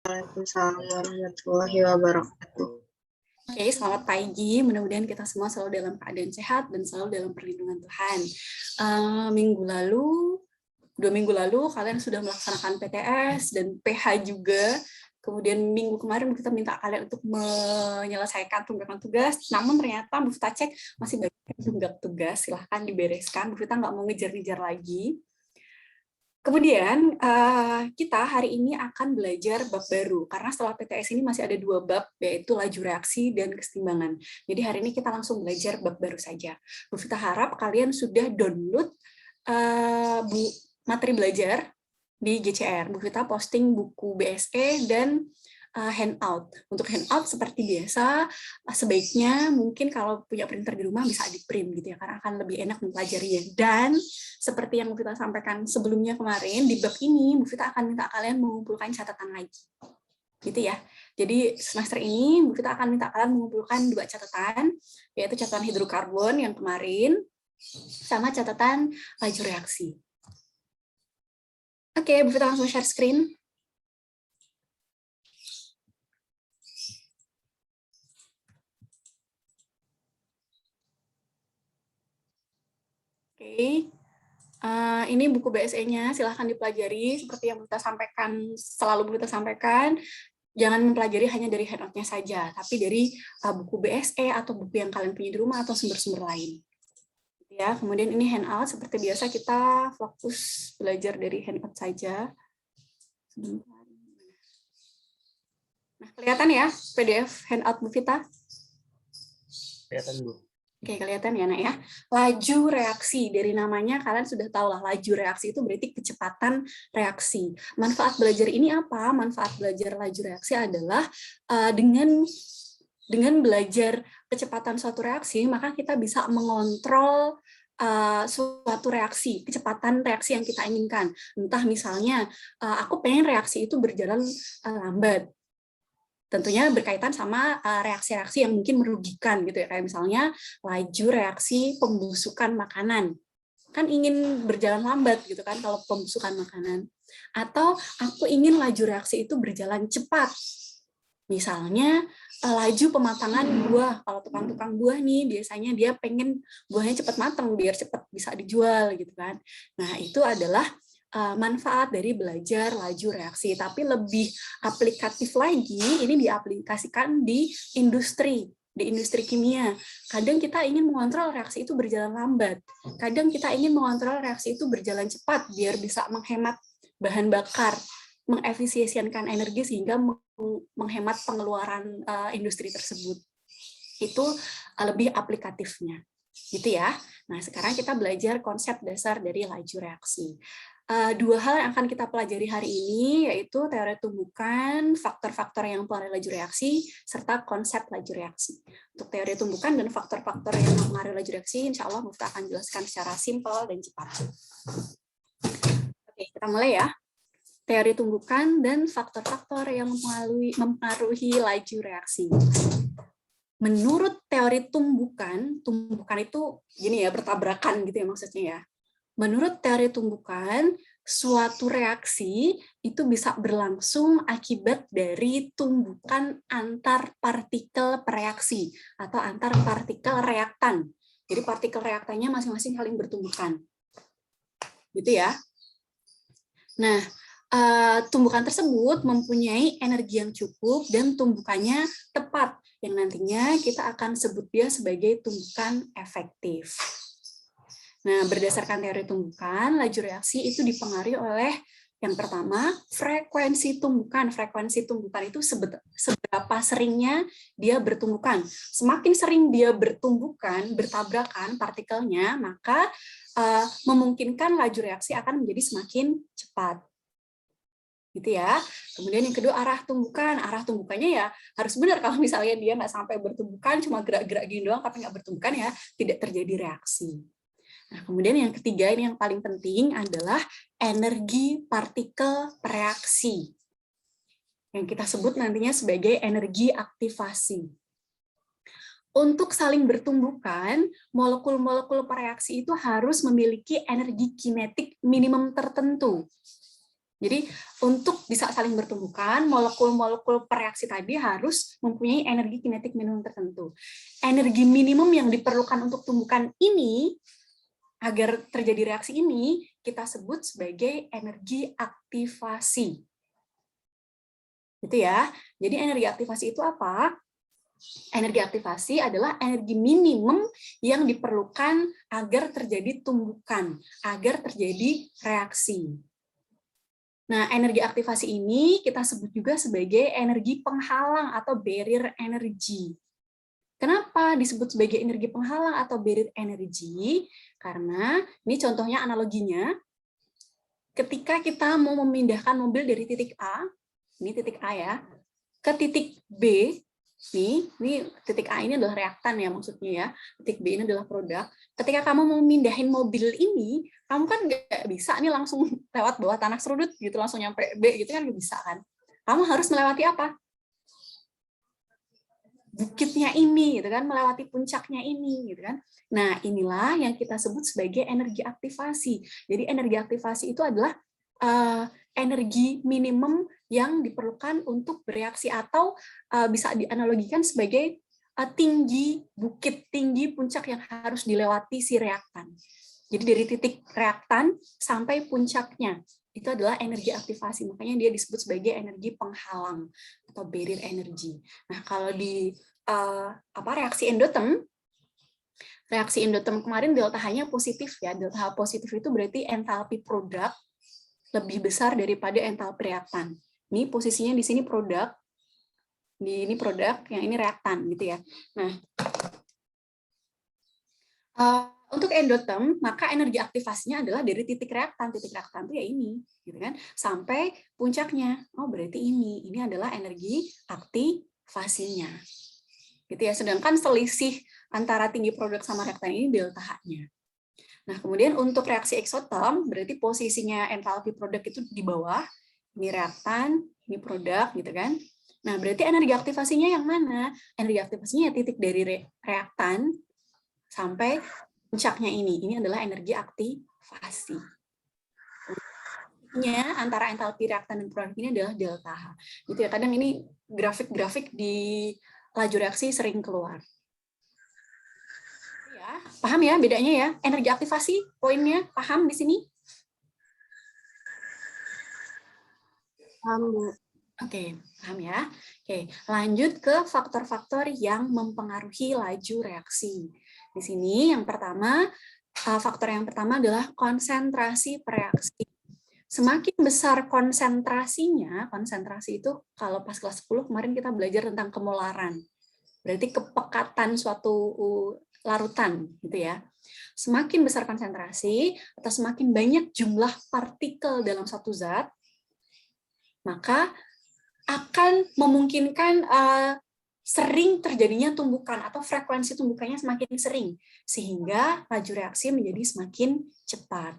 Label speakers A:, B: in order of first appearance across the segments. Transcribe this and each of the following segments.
A: Waalaikumsalam warahmatullahi wabarakatuh.
B: Oke, selamat pagi. Mudah-mudahan kita semua selalu dalam keadaan sehat dan selalu dalam perlindungan Tuhan. Dua minggu lalu kalian sudah melaksanakan PTS dan PH juga. Kemudian minggu kemarin kita minta kalian untuk menyelesaikan tunggakan tugas. Namun ternyata Bu Fita cek masih banyak tunggak tugas. Silahkan dibereskan. Bu Fita nggak mau ngejar-ngejar lagi. Kemudian kita hari ini akan belajar bab baru, karena setelah PTS ini masih ada 2 bab, yaitu laju reaksi dan kesetimbangan. Jadi hari ini kita langsung belajar bab baru saja. Bu Fita harap kalian sudah download materi belajar di GCR. Bu Fita posting buku BSE dan handout. Untuk handout seperti biasa, sebaiknya mungkin kalau punya printer di rumah bisa di-print gitu ya, karena akan lebih enak mempelajarinya. Dan seperti yang Bu Fita sampaikan sebelumnya kemarin, di bab ini Bu Fita akan minta kalian mengumpulkan catatan lagi. Gitu ya. Jadi semester ini Bu Fita akan minta kalian mengumpulkan 2 catatan, yaitu catatan hidrokarbon yang kemarin, sama catatan laju reaksi. Oke, Bu Fita langsung share screen. Oke, ini buku BSE-nya, silahkan dipelajari seperti yang kita sampaikan, selalu kita sampaikan. Jangan mempelajari hanya dari handout-nya saja, tapi dari buku BSE atau buku yang kalian punya di rumah atau sumber-sumber lain. Ya, kemudian ini handout, seperti biasa kita fokus belajar dari handout saja. Nah, kelihatan ya PDF handout Bu Fita?
A: Kelihatan, Bu.
B: Oke, kelihatan ya, Nak ya. Laju reaksi, dari namanya kalian sudah tahu lah, laju reaksi itu berarti kecepatan reaksi. Manfaat belajar ini apa? Manfaat belajar laju reaksi adalah dengan belajar kecepatan suatu reaksi, maka kita bisa mengontrol suatu reaksi, kecepatan reaksi yang kita inginkan. Entah misalnya, aku pengen reaksi itu berjalan lambat. Tentunya berkaitan sama reaksi-reaksi yang mungkin merugikan gitu ya, kayak misalnya laju reaksi pembusukan makanan, kan ingin berjalan lambat gitu kan kalau pembusukan makanan. Atau aku ingin laju reaksi itu berjalan cepat, misalnya laju pematangan buah. Kalau tukang-tukang buah nih biasanya dia pengen buahnya cepat matang biar cepat bisa dijual gitu kan. Nah itu adalah manfaat dari belajar laju reaksi, tapi lebih aplikatif lagi ini diaplikasikan di industri kimia. Kadang kita ingin mengontrol reaksi itu berjalan lambat, kadang kita ingin mengontrol reaksi itu berjalan cepat biar bisa menghemat bahan bakar, mengefisiensikan energi sehingga menghemat pengeluaran industri tersebut. Itu lebih aplikatifnya, gitu ya. Nah, sekarang kita belajar konsep dasar dari laju reaksi. 2 hal yang akan kita pelajari hari ini, yaitu teori tumbukan, faktor-faktor yang mempengaruhi laju reaksi, serta konsep laju reaksi. Untuk teori tumbukan dan faktor-faktor yang mempengaruhi laju reaksi, insya Allah Mufta akan jelaskan secara simpel dan cepat. Oke, kita mulai ya. Teori tumbukan dan faktor-faktor yang mempengaruhi laju reaksi. Menurut teori tumbukan itu gini ya, bertabrakan gitu ya maksudnya ya. Menurut teori tumbukan, suatu reaksi itu bisa berlangsung akibat dari tumbukan antar partikel pereaksi atau antar partikel reaktan. Jadi partikel reaktannya masing-masing saling bertumbukan. Gitu ya. Nah, tumbukan tersebut mempunyai energi yang cukup dan tumbukannya tepat, yang nantinya kita akan sebut dia sebagai tumbukan efektif. Nah, berdasarkan teori tumbukan, laju reaksi itu dipengaruhi oleh yang pertama, frekuensi tumbukan. Frekuensi tumbukan itu seberapa seringnya dia bertumbukan. Semakin sering dia bertumbukan, bertabrakan partikelnya, maka memungkinkan laju reaksi akan menjadi semakin cepat. Gitu ya. Kemudian yang kedua, arah tumbukan. Arah tumbukannya ya harus benar. Kalau misalnya dia nggak sampai bertumbukan, cuma gerak-gerak gini doang, tapi nggak bertumbukan ya tidak terjadi reaksi. Nah, kemudian yang ketiga, ini yang paling penting adalah energi partikel pereaksi, yang kita sebut nantinya sebagai energi aktivasi. Untuk saling bertumbukan, molekul-molekul pereaksi itu harus memiliki energi kinetik minimum tertentu. Jadi untuk bisa saling bertumbukan, molekul-molekul pereaksi tadi harus mempunyai energi kinetik minimum tertentu. Energi minimum yang diperlukan untuk tumbukan ini, agar terjadi reaksi ini, kita sebut sebagai energi aktivasi. Gitu ya. Jadi energi aktivasi itu apa? Energi aktivasi adalah energi minimum yang diperlukan agar terjadi tumbukan, agar terjadi reaksi. Nah, energi aktivasi ini kita sebut juga sebagai energi penghalang atau barrier energy. Kenapa disebut sebagai energi penghalang atau barrier energy? Karena ini contohnya analoginya, ketika kita mau memindahkan mobil dari titik A, ini titik A ya, ke titik B, ini titik A ini adalah reaktan ya maksudnya ya, titik B ini adalah produk. Ketika kamu mau mindahin mobil ini, kamu kan nggak bisa nih langsung lewat bawah tanah serudut gitu, langsung nyampe B gitu kan nggak bisa kan. Kamu harus melewati apa? Bukitnya ini gitu kan, melewati puncaknya ini gitu kan. Nah, inilah yang kita sebut sebagai energi aktivasi. Jadi energi aktivasi itu adalah energi minimum yang diperlukan untuk bereaksi, atau bisa dianalogikan sebagai tinggi bukit, tinggi puncak yang harus dilewati si reaktan. Jadi dari titik reaktan sampai puncaknya itu adalah energi aktivasi. Makanya dia disebut sebagai energi penghalang atau barrier energy. Nah, kalau di reaksi endoterm kemarin delta H-nya positif ya. Delta H positif itu berarti entalpi produk lebih besar daripada entalpi reaktan. Ini posisinya di sini produk, ini produk, yang ini reaktan gitu ya. Nah, untuk endoterm, maka energi aktivasinya adalah dari titik reaktan itu ya ini, gitu kan, sampai puncaknya. Oh, berarti ini adalah energi aktivasinya. Gitu ya. Sedangkan selisih antara tinggi produk sama reaktan ini delta H-nya. Nah, kemudian untuk reaksi eksoterm, berarti posisinya entalpi produk itu di bawah, ini reaktan, ini produk, gitu kan. Nah, berarti energi aktivasinya yang mana? Energi aktivasinya titik dari reaktan sampai puncaknya ini. Ini adalah energi aktivasi. Antara entalpi reaktan dan produk ini adalah delta H. Gitu ya. Kadang ini grafik-grafik di laju reaksi sering keluar. Ya, paham ya bedanya ya? Energi aktivasi, poinnya paham di sini?
A: Paham, Bu.
B: Oke, paham ya? Oke, lanjut ke faktor-faktor yang mempengaruhi laju reaksi. Di sini yang pertama, faktor yang pertama adalah konsentrasi reaksi. Semakin besar konsentrasinya, konsentrasi itu kalau pas kelas 10 kemarin kita belajar tentang kemolaran. Berarti kepekatan suatu larutan gitu ya. Semakin besar konsentrasi atau semakin banyak jumlah partikel dalam satu zat, maka akan memungkinkan sering terjadinya tumbukan atau frekuensi tumbukannya semakin sering, sehingga laju reaksi menjadi semakin cepat.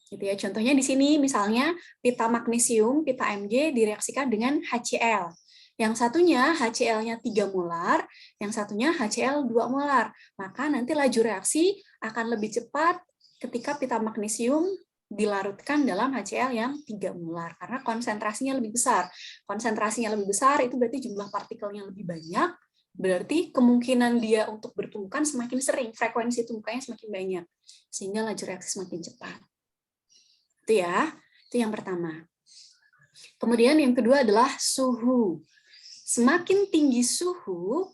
B: Gitu ya. Contohnya di sini misalnya pita magnesium, pita Mg direaksikan dengan HCl. Yang satunya HCl-nya 3 molar, yang satunya HCl 2 molar. Maka nanti laju reaksi akan lebih cepat ketika pita magnesium dilarutkan dalam HCl yang 3 molar karena konsentrasinya lebih besar. Konsentrasinya lebih besar itu berarti jumlah partikelnya lebih banyak, berarti kemungkinan dia untuk bertumbukan semakin sering, frekuensi tumbukannya semakin banyak, sehingga laju reaksi semakin cepat. Itu ya, itu yang pertama. Kemudian yang kedua adalah suhu. Semakin tinggi suhu,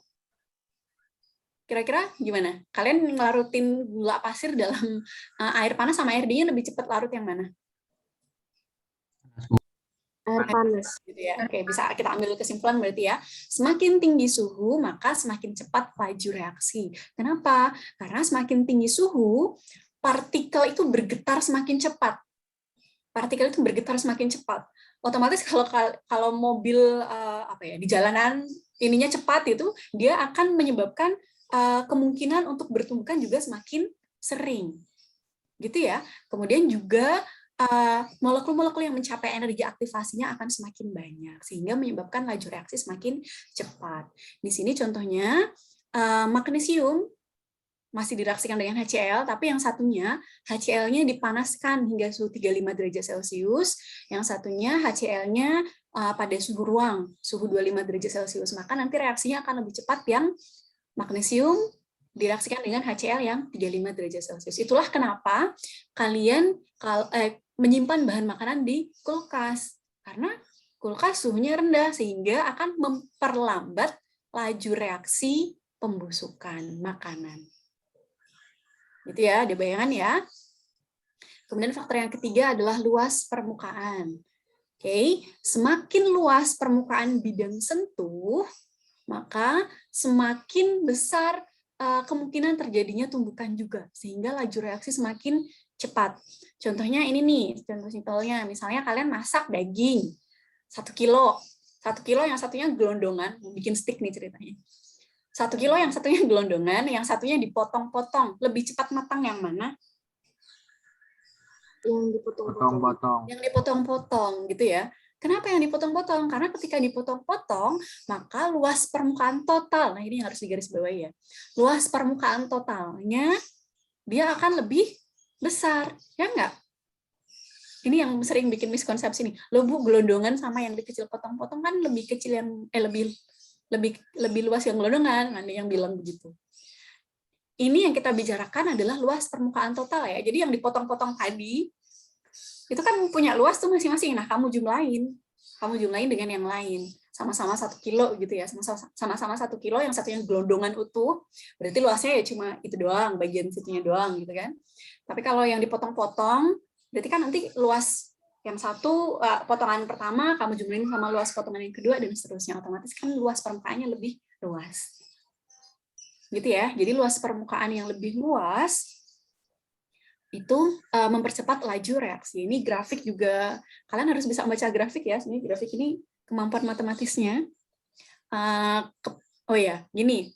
B: kira-kira gimana? Kalian ngelarutin gula pasir dalam air panas sama air dingin lebih cepat larut yang mana?
A: Air panas.
B: Gitu ya. Oke, bisa kita ambil kesimpulan berarti ya. Semakin tinggi suhu, maka semakin cepat laju reaksi. Kenapa? Karena semakin tinggi suhu, partikel itu bergetar semakin cepat. Partikel itu bergetar semakin cepat. Otomatis kalau mobil di jalanan ininya cepat itu, dia akan menyebabkan kemungkinan untuk bertumbukan juga semakin sering. Gitu ya. Kemudian juga molekul-molekul yang mencapai energi aktivasinya akan semakin banyak, sehingga menyebabkan laju reaksi semakin cepat. Di sini contohnya magnesium masih direaksikan dengan HCl, tapi yang satunya HCl-nya dipanaskan hingga suhu 35 derajat Celcius, yang satunya HCl-nya pada suhu ruang, suhu 25 derajat Celcius. Maka nanti reaksinya akan lebih cepat yang magnesium direaksikan dengan HCl yang 35 derajat Celcius. Itulah kenapa kalian menyimpan bahan makanan di kulkas. Karena kulkas suhunya rendah, sehingga akan memperlambat laju reaksi pembusukan makanan. Gitu ya, ada bayangan ya. Kemudian faktor yang ketiga adalah luas permukaan. Oke, semakin luas permukaan bidang sentuh, maka semakin besar kemungkinan terjadinya tumbukan juga, sehingga laju reaksi semakin cepat. Contohnya ini nih, contoh simpelnya, misalnya kalian masak daging 1 kilo, 1 kilo yang satunya gelondongan, mau bikin stick nih ceritanya. 1 kilo yang satunya gelondongan, yang satunya dipotong-potong. Lebih cepat matang yang mana?
A: Yang dipotong-potong.
B: Yang dipotong-potong, gitu ya. Kenapa yang dipotong-potong? Karena ketika dipotong-potong, maka luas permukaan total, nah ini yang harus digarisbawahi ya. Luas permukaan totalnya, dia akan lebih besar, ya enggak? Ini yang sering bikin miskonsepsi nih. Loh Bu, gelondongan sama yang dikecil potong-potong kan lebih kecil yang, lebih luas yang gelondongan, ada yang bilang begitu. Ini yang kita bicarakan adalah luas permukaan total ya. Jadi yang dipotong-potong tadi itu kan punya luas tuh masing-masing. Nah, kamu jumlahin dengan yang lain. Sama-sama 1 kilo gitu ya. Sama-sama 1 kilo, yang satunya gelondongan utuh, berarti luasnya ya cuma itu doang, bagian situnya doang gitu kan. Tapi kalau yang dipotong-potong, berarti kan nanti luas yang satu potongan pertama kamu jumlahin sama luas potongan yang kedua dan seterusnya, otomatis kan luas permukaannya lebih luas. Gitu ya. Jadi luas permukaan yang lebih luas itu mempercepat laju reaksi. Ini grafik juga kalian harus bisa membaca grafik ya. Sebenarnya grafik ini kemampuan matematisnya. Oh ya, gini.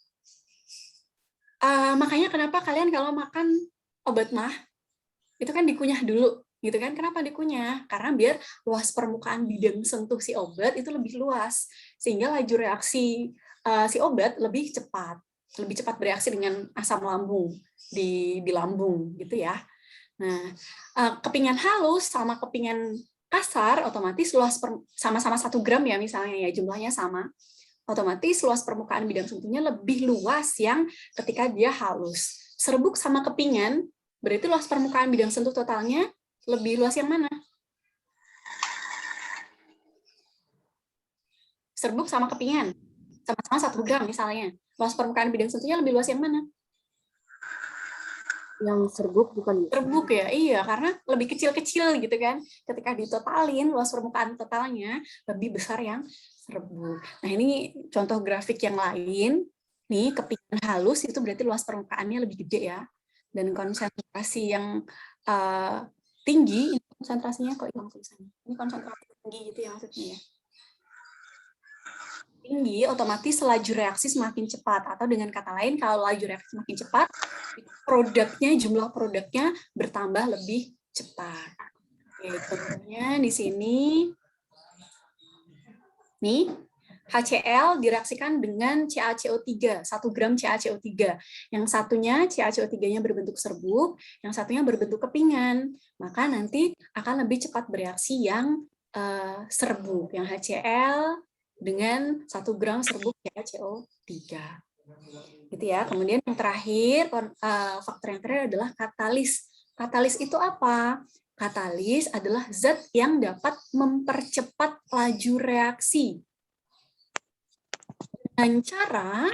B: Makanya kenapa kalian kalau makan obat mah itu kan dikunyah dulu. Gitu kan? Kenapa dikunyah? Karena biar luas permukaan bidang sentuh si obat itu lebih luas, sehingga laju reaksi si obat lebih cepat bereaksi dengan asam lambung di lambung gitu ya. Nah, kepingan halus sama kepingan kasar otomatis luas sama-sama 1 gram ya misalnya ya, jumlahnya sama. Otomatis luas permukaan bidang sentuhnya lebih luas yang ketika dia halus. Serbuk sama kepingan berarti luas permukaan bidang sentuh totalnya lebih luas yang mana? Serbuk sama kepingan, sama-sama 1 gram misalnya. Luas permukaan bidang sentuhnya lebih luas yang mana?
A: Yang serbuk bukan?
B: Serbuk ya, iya, karena lebih kecil-kecil gitu kan. Ketika ditotalin, luas permukaan totalnya lebih besar yang serbuk. Nah ini contoh grafik yang lain. Nih, kepingan halus itu berarti luas permukaannya lebih gede ya. Dan konsentrasi yang tinggi, ini konsentrasinya kok hilang tulisannya. Ini konsentrasi tinggi gitu ya maksudnya ya. Tinggi, otomatis laju reaksi semakin cepat. Atau dengan kata lain, kalau laju reaksi semakin cepat, jumlah produknya bertambah lebih cepat. Oke, contohnya di sini, nih, HCl direaksikan dengan CaCO3, 1 gram CaCO3. Yang satunya CaCO3-nya berbentuk serbuk, yang satunya berbentuk kepingan. Maka nanti akan lebih cepat bereaksi yang serbuk, yang HCl dengan 1 gram serbuk CaCO3. Gitu ya. Kemudian yang terakhir, faktor yang terakhir adalah katalis. Katalis itu apa? Katalis adalah zat yang dapat mempercepat laju reaksi dengan cara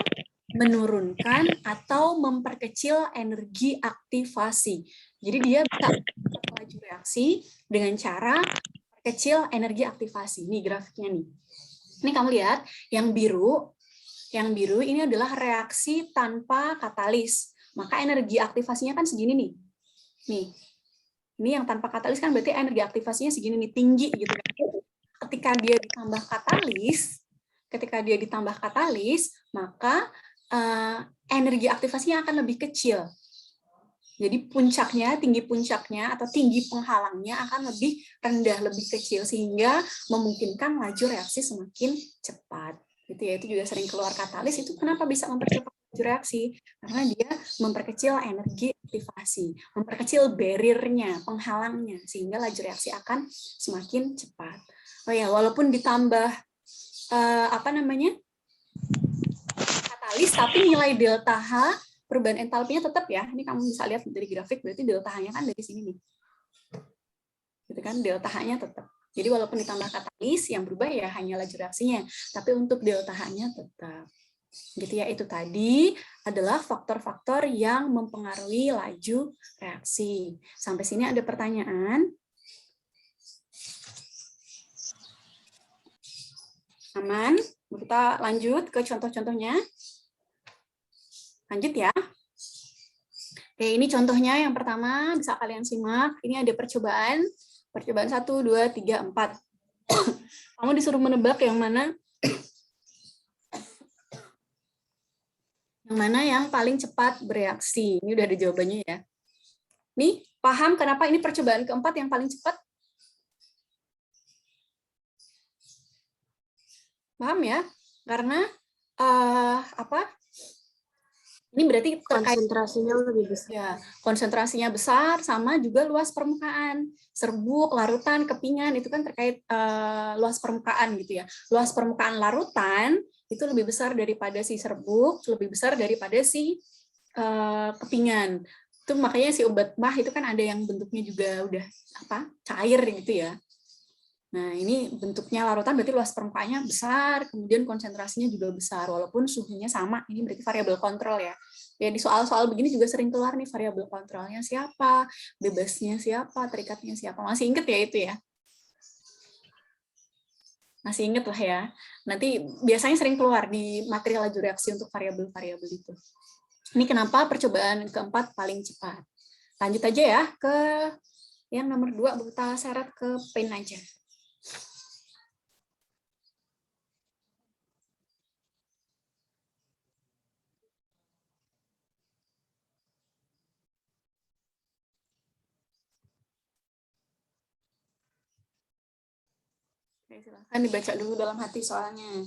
B: menurunkan atau memperkecil energi aktivasi. Jadi dia bisa mempercepat laju reaksi dengan cara memperkecil energi aktivasi. Ini grafiknya nih. Ini kamu lihat, yang biru ini adalah reaksi tanpa katalis. Maka energi aktivasinya kan segini nih. Nih. Ini yang tanpa katalis kan berarti energi aktivasinya segini nih, tinggi gitu kan. Ketika dia ditambah katalis, maka energi aktivasinya akan lebih kecil. Jadi tinggi puncaknya atau tinggi penghalangnya akan lebih rendah, lebih kecil, sehingga memungkinkan laju reaksi semakin cepat. Gitu ya, itu juga sering keluar katalis, itu kenapa bisa mempercepat laju reaksi karena dia memperkecil energi aktivasi, memperkecil barrier-nya, penghalangnya, sehingga laju reaksi akan semakin cepat. Oh ya, walaupun ditambah katalis, tapi nilai delta H perubahan entalpinya tetap ya. Ini kamu bisa lihat dari grafik, berarti delta H-nya kan dari sini nih. Gitu kan, delta H-nya tetap. Jadi walaupun ditambah katalis, yang berubah ya hanya laju reaksinya, tapi untuk delta H-nya tetap. Gitu ya, itu tadi adalah faktor-faktor yang mempengaruhi laju reaksi. Sampai sini ada pertanyaan? Aman? Kita lanjut ke contoh-contohnya. Lanjut ya. Oke, ini contohnya yang pertama, bisa kalian simak. Ini ada percobaan. Percobaan 1, 2, 3, 4. Kamu disuruh menebak yang mana yang paling cepat bereaksi. Ini udah ada jawabannya ya. Nih, paham kenapa ini percobaan keempat yang paling cepat? Paham ya? Karena ini berarti
A: konsentrasinya lebih besar.
B: Ya, konsentrasinya besar sama juga luas permukaan. Serbuk, larutan, kepingan itu kan terkait luas permukaan gitu ya. Luas permukaan larutan itu lebih besar daripada si serbuk, lebih besar daripada si kepingan. Itu makanya si obat mah itu kan ada yang bentuknya juga udah cair gitu ya. Nah, ini bentuknya larutan berarti luas permukaannya besar, kemudian konsentrasinya juga besar, walaupun suhunya sama. Ini berarti variabel kontrol ya. Ya, di soal-soal begini juga sering keluar nih variabel kontrolnya siapa, bebasnya siapa, terikatnya siapa. Masih inget ya itu ya? Masih inget lah ya. Nanti biasanya sering keluar di materi laju reaksi untuk variabel-variabel itu. Ini kenapa percobaan keempat paling cepat. Lanjut aja ya ke yang nomor 2, kita seret ke pen aja. Oke, silahkan dibaca dulu dalam hati soalnya.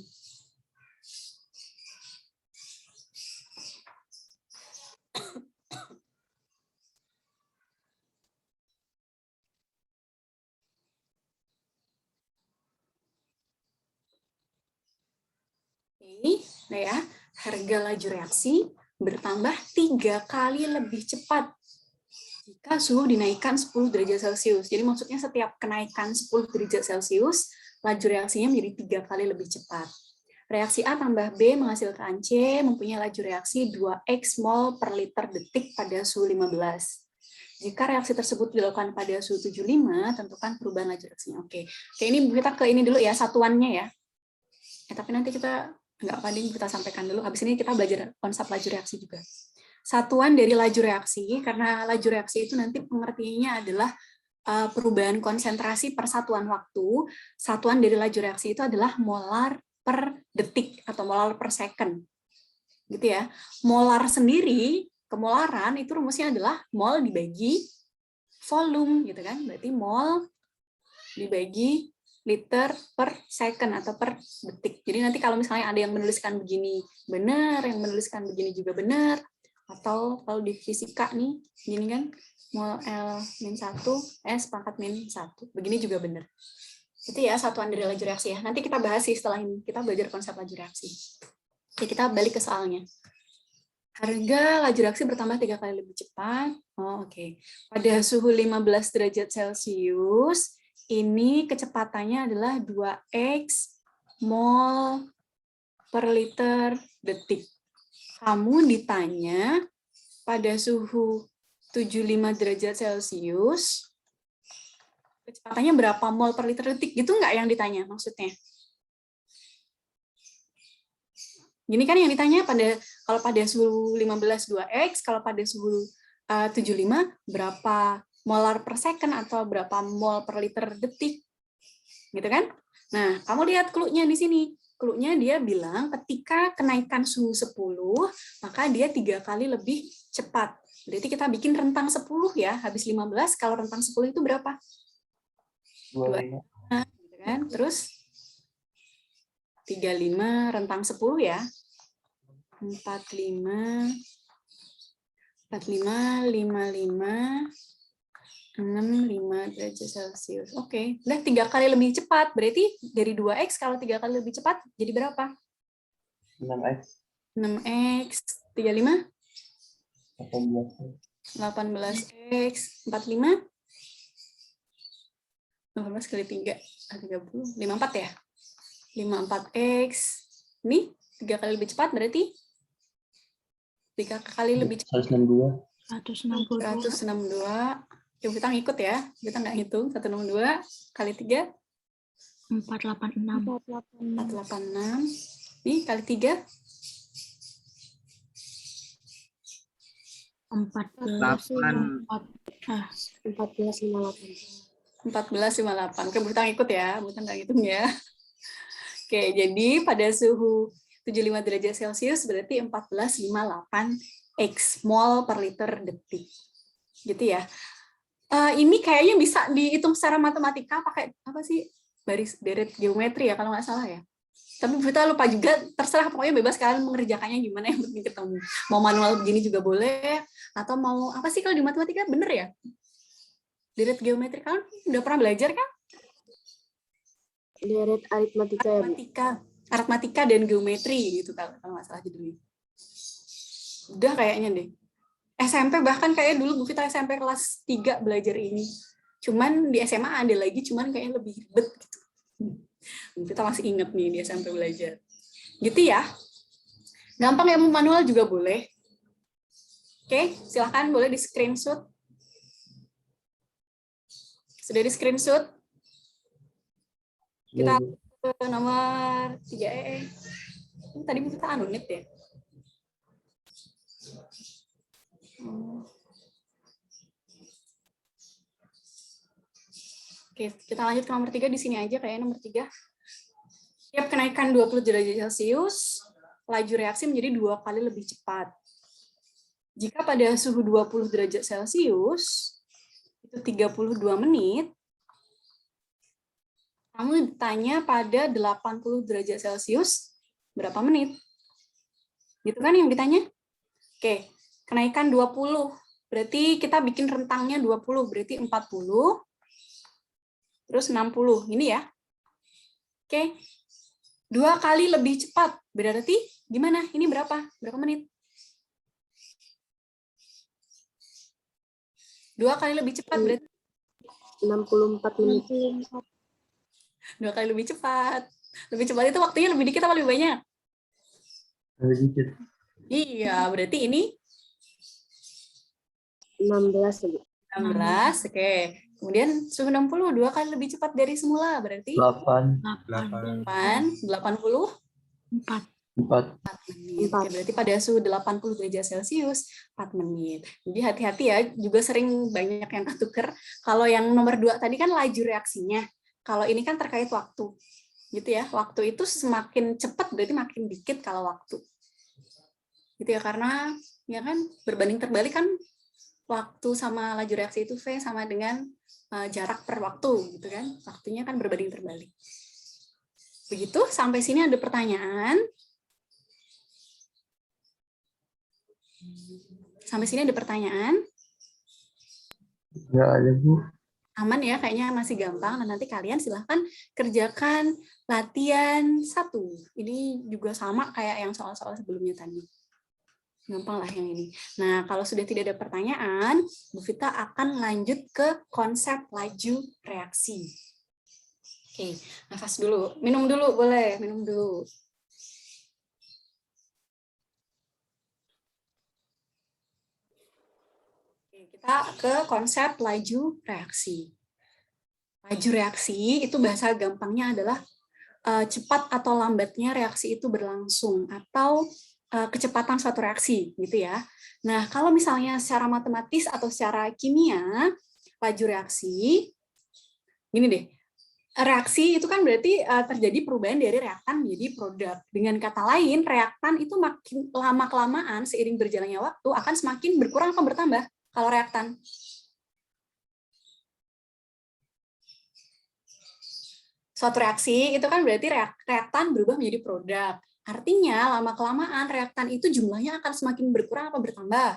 B: Nah ya, harga laju reaksi bertambah 3 kali lebih cepat jika suhu dinaikkan 10 derajat Celcius. Jadi maksudnya setiap kenaikan 10 derajat Celcius, laju reaksinya menjadi 3 kali lebih cepat. Reaksi A tambah B menghasilkan C mempunyai laju reaksi 2x mol per liter detik pada suhu 15. Jika reaksi tersebut dilakukan pada suhu 75, tentukan perubahan laju reaksinya. Oke, ini kita ke ini dulu ya, satuannya ya. Tapi nanti kita nggak paling kita sampaikan dulu. Habis ini kita belajar konsep laju reaksi juga. Satuan dari laju reaksi, karena laju reaksi itu nanti pengertiannya adalah perubahan konsentrasi per satuan waktu. Satuan dari laju reaksi itu adalah molar per detik atau molar per second. Gitu ya. Molar sendiri, kemolaran itu rumusnya adalah mol dibagi volume gitu kan. Berarti mol dibagi liter per second atau per detik. Jadi nanti kalau misalnya ada yang menuliskan begini benar, yang menuliskan begini juga benar, atau kalau di fisika nih, gini kan, mol L-1, S pangkat -1, begini juga benar. Itu ya satuan dari laju reaksi ya. Nanti kita bahas sih setelah ini, kita belajar konsep laju reaksi. Oke, kita balik ke soalnya. Harga laju reaksi bertambah 3 kali lebih cepat. Oke. Pada suhu 15 derajat Celcius, ini kecepatannya adalah 2x mol per liter detik. Kamu ditanya pada suhu 75 derajat Celcius, kecepatannya berapa mol per liter detik? Gitu nggak yang ditanya maksudnya? Gini kan yang ditanya kalau pada suhu 15 2x, kalau pada suhu 75 berapa molar per second atau berapa mol per liter detik, gitu kan? Nah, kamu lihat clue-nya di sini. Clue-nya dia bilang ketika kenaikan suhu 10, maka dia 3 kali lebih cepat. Berarti kita bikin rentang 10 ya, habis 15, kalau rentang 10 itu berapa? 25. Gitu kan? Terus 35 rentang 10 ya. 45, 55, 65 derajat Celcius. Oke, udah 3 kali lebih cepat. Berarti dari 2x kalau 3 kali lebih cepat jadi berapa?
C: 6x.
B: 6x, 35,
C: 18.
B: 18x, 45, 18 kali 3, 30, 54 ya? 54x, ini 3 kali lebih cepat berarti 3 kali lebih cepat.
C: 162.
B: 162. Coba kita ngikut ya, kita nggak hitung. 162 kali 3,
A: 486.
B: 486. Nih kali 3,
A: 14.
B: 14,
A: 1458.
B: 1458. Oke, Buta ngikut ya, Buta nggak ngitung ya. Oke, jadi pada suhu 75 derajat Celcius berarti 1458 X mol per liter detik. Gitu ya. Ini kayaknya bisa dihitung secara matematika pakai apa sih? Baris deret geometri ya kalau nggak salah ya. Tapi kita lupa juga, terserah pokoknya bebas kalian mengerjakannya gimana yang penting ketemu. Mau manual begini juga boleh, atau mau apa sih kalau di matematika bener ya? Deret geometri kalian udah pernah belajar kan?
A: Deret aritmatika ya, Bu?
B: Aritmatika dan geometri gitu kalau nggak salah judulnya. Udah kayaknya deh. SMP bahkan kayak dulu Bu Vita SMP kelas 3 belajar ini. Cuman di SMA ada lagi, cuman kayaknya lebih ribet gitu. Bu Vita masih inget nih di SMP belajar. Gitu ya. Gampang ya, manual juga boleh. Oke, silahkan boleh di screenshot. Sudah di screenshot? Kita ke nomor 3E. Tadi Bu Vita unit ya? Oke, kita lanjut ke nomor 3 di sini aja kayaknya nomor 3. Tiap kenaikan 20 derajat Celcius, laju reaksi menjadi 2 kali lebih cepat. Jika pada suhu 20 derajat Celcius, itu 32 menit, kamu ditanya pada 80 derajat Celcius, berapa menit? Gitu kan yang ditanya? Oke, kenaikan 20, berarti kita bikin rentangnya 20, berarti 40, terus 60, ini ya. Oke, 2 kali lebih cepat, berarti gimana? Ini berapa? Berapa menit? 2 kali lebih cepat, berarti
A: 64 menit.
B: 2 kali lebih cepat. Lebih cepat itu waktunya lebih dikit apa lebih banyak?
C: Lebih dikit.
B: Iya, berarti ini
A: 16 lebih.
B: 16, oke. Kemudian suhu 60, 2 kali lebih cepat dari semula, berarti
C: 8.
B: 80,
A: 4.
C: 4.
B: menit. Oke, berarti pada suhu 80 derajat Celcius, 4 menit. Jadi hati-hati ya, juga sering banyak yang ketuker. Kalau yang nomor 2 tadi kan laju reaksinya. Kalau ini kan terkait waktu. Gitu ya, waktu itu semakin cepat berarti makin dikit kalau waktu. Gitu ya, karena ya kan berbanding terbalik kan waktu sama laju reaksi itu V sama dengan jarak per waktu gitu kan. Waktunya kan berbanding terbalik. Begitu, sampai sini ada pertanyaan? Sampai sini ada pertanyaan?
C: Enggak ada, Bu.
B: Aman ya, kayaknya masih gampang. Nah, nanti kalian silahkan kerjakan latihan 1. Ini juga sama kayak yang soal-soal sebelumnya tadi. Gampang lah yang ini. Nah, kalau sudah tidak ada pertanyaan, Bu Vita akan lanjut ke konsep laju reaksi. Oke, nafas dulu. Minum dulu, boleh. Minum dulu. Oke, kita ke konsep laju reaksi. Laju reaksi itu bahasa gampangnya adalah cepat atau lambatnya reaksi itu berlangsung atau kecepatan suatu reaksi gitu ya. Nah, kalau misalnya secara matematis atau secara kimia, laju reaksi gini deh. Reaksi itu kan berarti terjadi perubahan dari reaktan menjadi produk. Dengan kata lain, reaktan itu makin lama-kelamaan seiring berjalannya waktu akan semakin berkurang atau bertambah kalau reaktan. Suatu reaksi itu kan berarti reaktan berubah menjadi produk. Artinya lama-kelamaan reaktan itu jumlahnya akan semakin berkurang apa bertambah?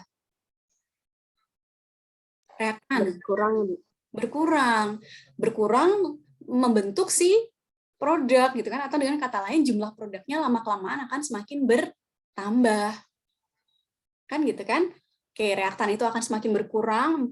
B: Reaktan
A: Berkurang, Bu.
B: berkurang membentuk si produk gitu kan, atau dengan kata lain jumlah produknya lama-kelamaan akan semakin bertambah. Kan gitu kan? Oke, reaktan itu akan semakin berkurang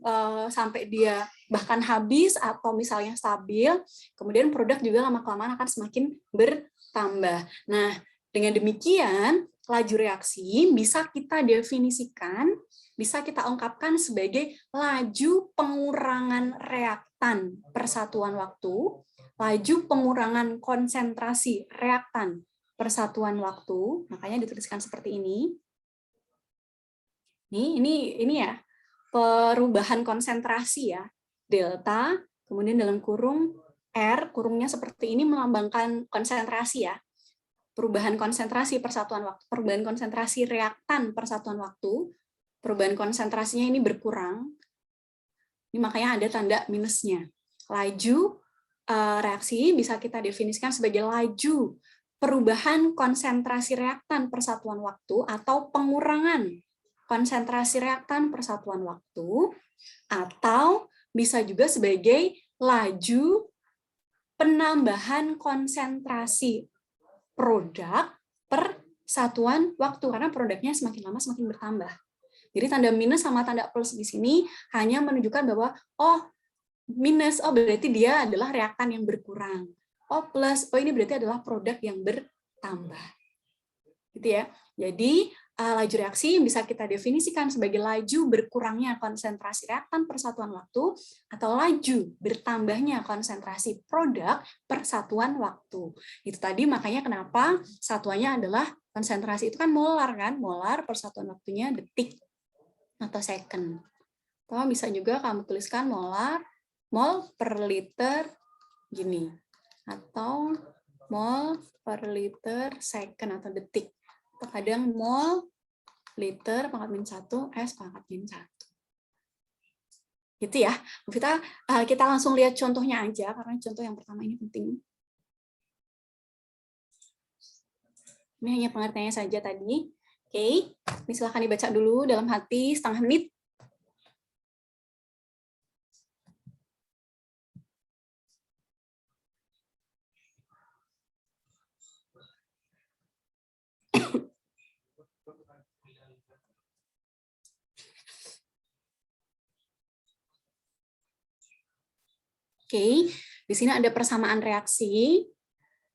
B: sampai dia bahkan habis atau misalnya stabil, kemudian produk juga lama-kelamaan akan semakin bertambah. Nah, dengan demikian, laju reaksi bisa kita definisikan, bisa kita ungkapkan sebagai laju pengurangan reaktan per satuan waktu, laju pengurangan konsentrasi reaktan per satuan waktu, makanya dituliskan seperti ini. Ini ya, perubahan konsentrasi ya, delta, kemudian dalam kurung R, kurungnya seperti ini melambangkan konsentrasi ya, perubahan konsentrasi per satuan waktu, perubahan konsentrasi reaktan per satuan waktu, perubahan konsentrasinya ini berkurang, ini makanya ada tanda minusnya. Laju reaksi bisa kita definisikan sebagai laju perubahan konsentrasi reaktan per satuan waktu atau pengurangan konsentrasi reaktan per satuan waktu, atau bisa juga sebagai laju penambahan konsentrasi produk per satuan waktu, karena produknya semakin lama semakin bertambah. Jadi tanda minus sama tanda plus di sini hanya menunjukkan bahwa minus, berarti dia adalah reaktan yang berkurang. Plus, ini berarti adalah produk yang bertambah. Gitu ya. Jadi laju reaksi bisa kita definisikan sebagai laju berkurangnya konsentrasi reaktan per satuan waktu atau laju bertambahnya konsentrasi produk per satuan waktu. Itu tadi makanya kenapa satuannya adalah konsentrasi, itu kan molar kan, molar per satuan waktunya detik atau second. Atau bisa juga kamu tuliskan molar, mol per liter gini, atau mol per liter second atau detik. Kadang mol liter pangkat min 1 S pangkat min 1. Gitu ya. Kita langsung lihat contohnya aja, karena contoh yang pertama ini penting. Ini hanya pengertiannya saja tadi. Oke, ini silahkan dibaca dulu dalam hati setengah menit. Oke, di sini ada persamaan reaksi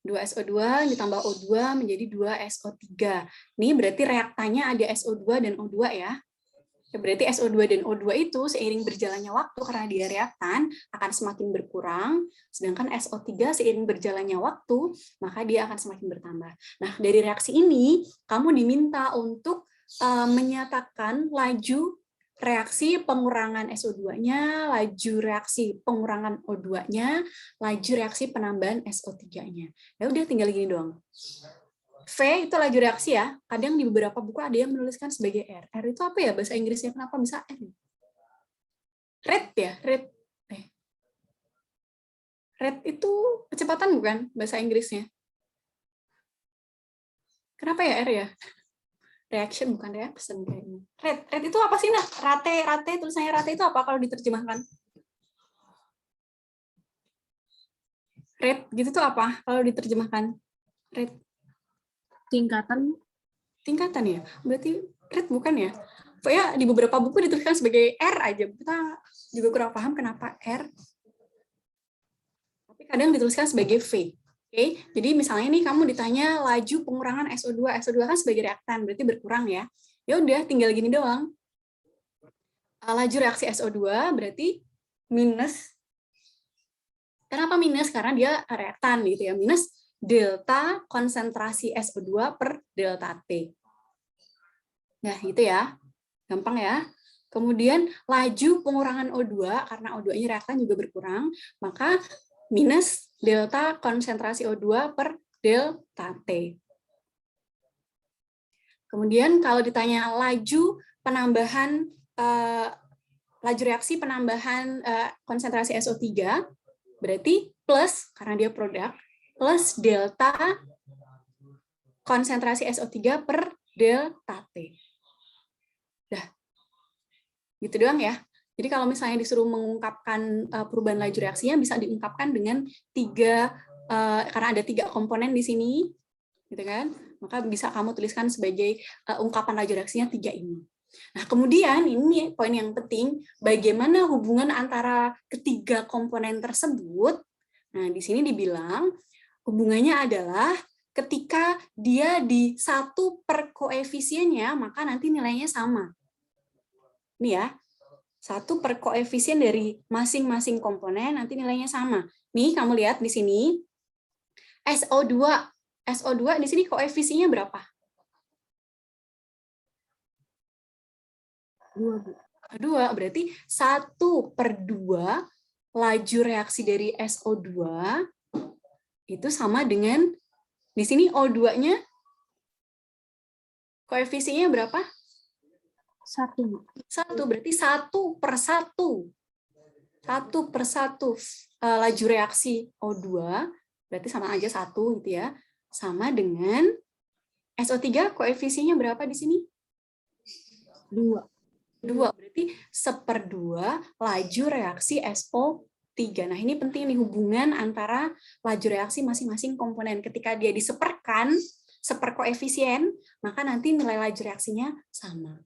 B: 2SO2 ditambah O2 menjadi 2SO3. Ini berarti reaktannya ada SO2 dan O2 ya. Berarti SO2 dan O2 itu seiring berjalannya waktu karena dia reaktan akan semakin berkurang, sedangkan SO3 seiring berjalannya waktu maka dia akan semakin bertambah. Nah, dari reaksi ini kamu diminta untuk menyatakan laju reaksi pengurangan SO2-nya, laju reaksi pengurangan O2-nya, laju reaksi penambahan SO3-nya. Ya udah tinggal gini doang. V itu laju reaksi ya. Kadang di beberapa buku ada yang menuliskan sebagai R. R itu apa ya bahasa Inggrisnya? Kenapa bisa R? Rate ya, rate. Rate itu kecepatan bukan bahasa Inggrisnya? Kenapa ya R ya? Reaction bukan reaction kayaknya. Rate itu apa sih nah? Rate tulisannya rate itu apa kalau diterjemahkan? Rate gitu tuh apa kalau diterjemahkan? Rate tingkatan ya. Berarti rate bukan ya? Ya di beberapa buku dituliskan sebagai R aja. Kita juga kurang paham kenapa R. Tapi kadang dituliskan sebagai V. Oke, jadi misalnya nih kamu ditanya laju pengurangan SO2. SO2 kan sebagai reaktan, berarti berkurang ya. Ya udah, tinggal gini doang. Laju reaksi SO2 berarti minus. Kenapa minus? Karena dia reaktan gitu ya. Minus delta konsentrasi SO2 per delta T. Nah, gitu ya. Gampang ya. Kemudian laju pengurangan O2, karena O2-nya reaktan juga berkurang, maka minus delta konsentrasi O2 per delta T. Kemudian kalau ditanya laju penambahan, laju reaksi penambahan konsentrasi SO3, berarti plus, karena dia produk, plus delta konsentrasi SO3 per delta T. Dah. Gitu doang ya. Jadi kalau misalnya disuruh mengungkapkan perubahan laju reaksinya bisa diungkapkan dengan karena ada 3 komponen di sini, gitu kan? Maka bisa kamu tuliskan sebagai ungkapan laju reaksinya 3 ini. Nah, kemudian ini poin yang penting, bagaimana hubungan antara ketiga komponen tersebut. Nah, di sini dibilang hubungannya adalah ketika dia di 1 per koefisiennya, maka nanti nilainya sama. Ini ya, 1 per koefisien dari masing-masing komponen, nanti nilainya sama. Nih, kamu lihat di sini, SO2 di sini koefisiennya berapa?
A: 2.
B: 2, berarti 1 per 2 laju reaksi dari SO2 itu sama dengan, di sini O2-nya koefisiennya berapa?
A: 1.
B: 1, berarti 1 per 1. 1 per 1 laju reaksi O2, berarti sama aja 1 gitu ya, sama dengan SO3 koefisiennya berapa di sini?
A: 2.
B: 2, berarti 1/2 laju reaksi SO3. Nah, ini penting nih hubungan antara laju reaksi masing-masing komponen. Ketika dia diseperkan, seper koefisien, maka nanti nilai laju reaksinya sama.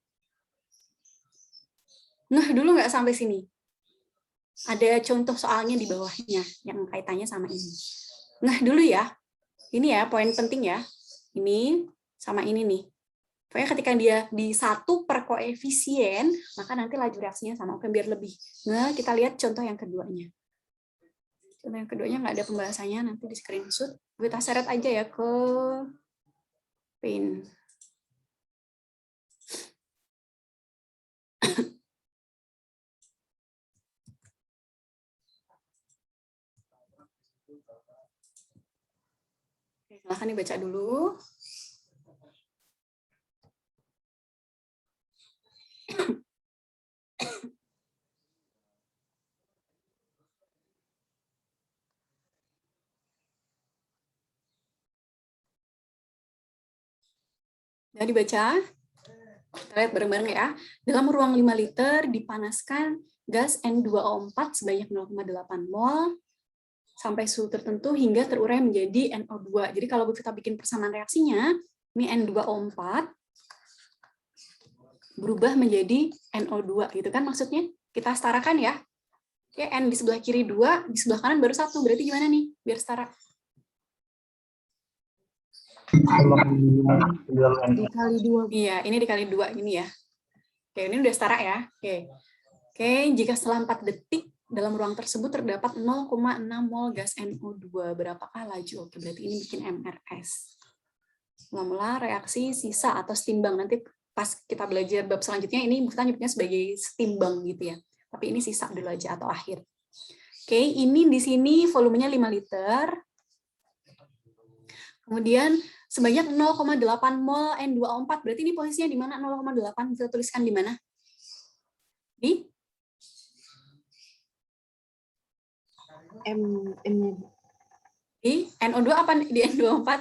B: Nah, dulu nggak sampai sini. Ada contoh soalnya di bawahnya yang kaitannya sama ini. Nah, dulu ya. Ini ya, poin penting ya. Ini sama ini nih. Pokoknya ketika dia di 1 per koefisien, maka nanti laju reaksinya sama. Oke, biar lebih. Nah, kita lihat contoh yang keduanya. Contoh yang keduanya nggak ada pembahasannya, nanti di screenshot. Kita seret aja ya ke Paint. Oke, silahkan dibaca dulu. Udah dibaca? Kita lihat bareng-bareng ya. Dalam ruang 5 liter dipanaskan gas N2O4 sebanyak 0,8 mol sampai suhu tertentu hingga terurai menjadi NO2. Jadi kalau kita bikin persamaan reaksinya, ini N2O4 berubah menjadi NO2 gitu kan maksudnya? Kita setarakan ya. Oke, N di sebelah kiri 2, di sebelah kanan baru 1. Berarti gimana nih biar setara?
A: Dikali 2.
B: Iya, ini dikali 2 ini ya. Oke, ini udah setara ya. Oke, jika setelah 4 detik dalam ruang tersebut terdapat 0,6 mol gas NO2, berapakah laju? Oke, berarti ini bikin MRS. Mula-mula reaksi sisa atau setimbang. Nanti pas kita belajar bab selanjutnya, ini kita nyebutnya sebagai setimbang gitu ya. Tapi ini sisa dulu aja atau akhir. Oke, ini di sini volumenya 5 liter. Kemudian sebanyak 0,8 mol N2O4. Berarti ini posisinya di mana? 0,8 bisa tuliskan di mana? Di
A: M-nya.
B: di NO2 apa di N2O4?